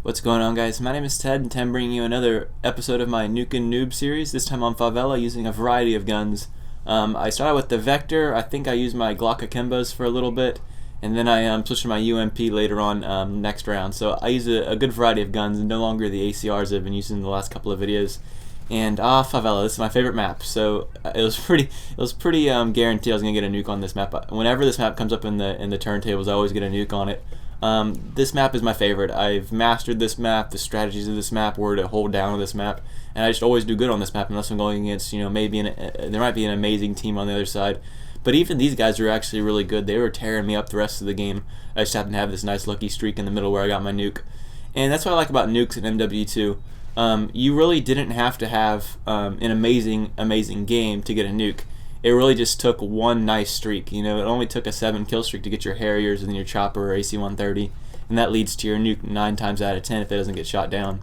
What's going on, guys? My name is Ted, and I'm bringing you another episode of my Nukin Noob series, this time on Favela using a variety of guns. I started with the Vector. I think I used my Glock Akimbas for a little bit, and then I switched to my UMP later on next round. So I use a good variety of guns, and no longer the ACRs I've been using in the last couple of videos. And Favela, this is my favorite map. So it was pretty guaranteed I was gonna get a nuke on this map. Whenever this map comes up in the turntables, I always get a nuke on it. This map is my favorite. I've mastered this map. The strategies of this map were to hold down on this map, and I just always do good on this map unless I'm going against, maybe there might be an amazing team on the other side. But even these guys are actually really good. They were tearing me up the rest of the game. I just happened to have this nice lucky streak in the middle where I got my nuke, and that's what I like about nukes in MW2. You really didn't have to have an amazing game to get a nuke. It really just took one nice streak. It only took a 7 kill streak to get your Harriers and then your Chopper or AC-130, and that leads to your nuke 9 times out of 10 if it doesn't get shot down.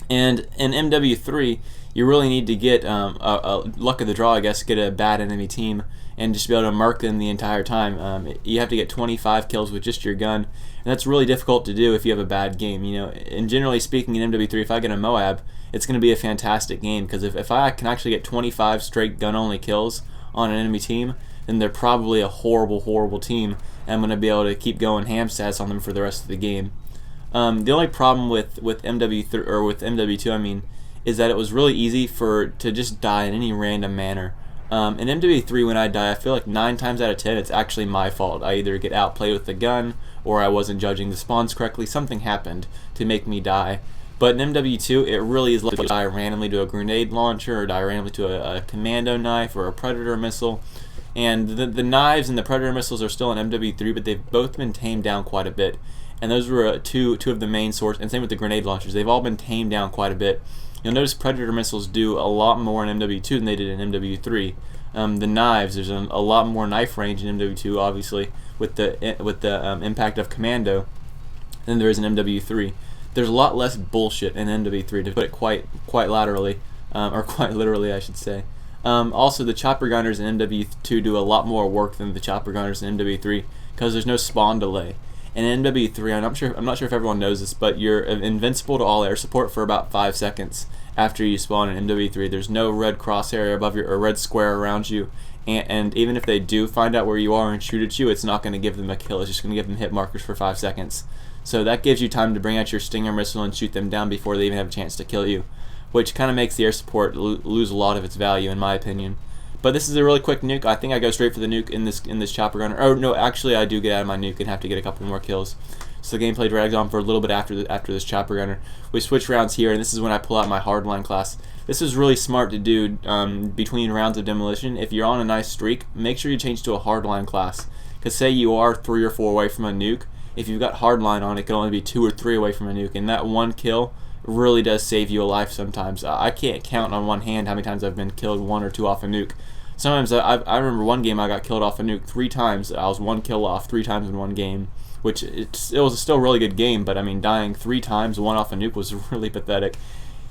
And in MW3, you really need to get a luck of the draw, I guess, get a bad enemy team and just be able to mark them the entire time. You have to get 25 kills with just your gun, and that's really difficult to do if you have a bad game. And generally speaking, in MW3, if I get a M.O.A.B, it's going to be a fantastic game, because if I can actually get 25 straight gun-only kills on an enemy team, then they're probably a horrible team, and I'm going to be able to keep going ham stats on them for the rest of the game. The only problem with MW3 or with MW2, I mean, is that it was really easy to just die in any random manner. In MW3, when I die, I feel like 9 times out of 10 it's actually my fault. I either get outplayed with the gun, or I wasn't judging the spawns correctly. Something happened to make me die. But in MW2, it really is like die randomly to a grenade launcher, or die randomly to a commando knife or a predator missile. And the knives and the predator missiles are still in MW3, but they've both been tamed down quite a bit. And those were two of the main sources, and same with the grenade launchers. They've all been tamed down quite a bit. You'll notice predator missiles do a lot more in MW2 than they did in MW3. The knives, there's a lot more knife range in MW2, obviously, with the impact of commando than there is in MW3. There's a lot less bullshit in MW3, to put it quite laterally, or quite literally, I should say. Also, the chopper gunners in MW2 do a lot more work than the chopper gunners in MW3 because there's no spawn delay. In MW3, I'm not sure if everyone knows this, but you're invincible to all air support for about 5 seconds after you spawn in MW3. There's no red crosshair above you or red square around you, and even if they do find out where you are and shoot at you, it's not going to give them a kill. It's just going to give them hit markers for 5 seconds. So that gives you time to bring out your Stinger missile and shoot them down before they even have a chance to kill you, which kind of makes the air support lose a lot of its value, in my opinion. But this is a really quick nuke. I think I go straight for the nuke in this chopper gunner. Oh no, actually I do get out of my nuke and have to get a couple more kills. So the gameplay drags on for a little bit after this chopper gunner. We switch rounds here, and this is when I pull out my hardline class. This is really smart to do between rounds of demolition. If you're on a nice streak, make sure you change to a hardline class. Because say you are 3 or 4 away from a nuke, if you've got hardline on, it can only be 2 or 3 away from a nuke, and that one kill really does save you a life sometimes. I can't count on one hand how many times I've been killed 1 or 2 off a nuke. Sometimes I remember one game I got killed off a nuke 3 times. I was 1 kill off 3 times in one game, which it was still a really good game, but I mean, dying 3 times, 1 off a nuke, was really pathetic.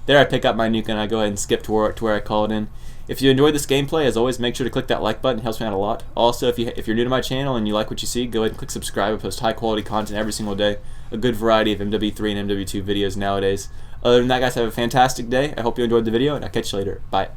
There I pick up my nuke and I go ahead and skip to where I call it in. If you enjoyed this gameplay, as always, make sure to click that like button. It helps me out a lot. Also, if you're new to my channel and you like what you see, go ahead and click subscribe. I post high quality content every single day. A good variety of MW3 and MW2 videos nowadays. Other than that, guys, have a fantastic day. I hope you enjoyed the video, and I'll catch you later. Bye.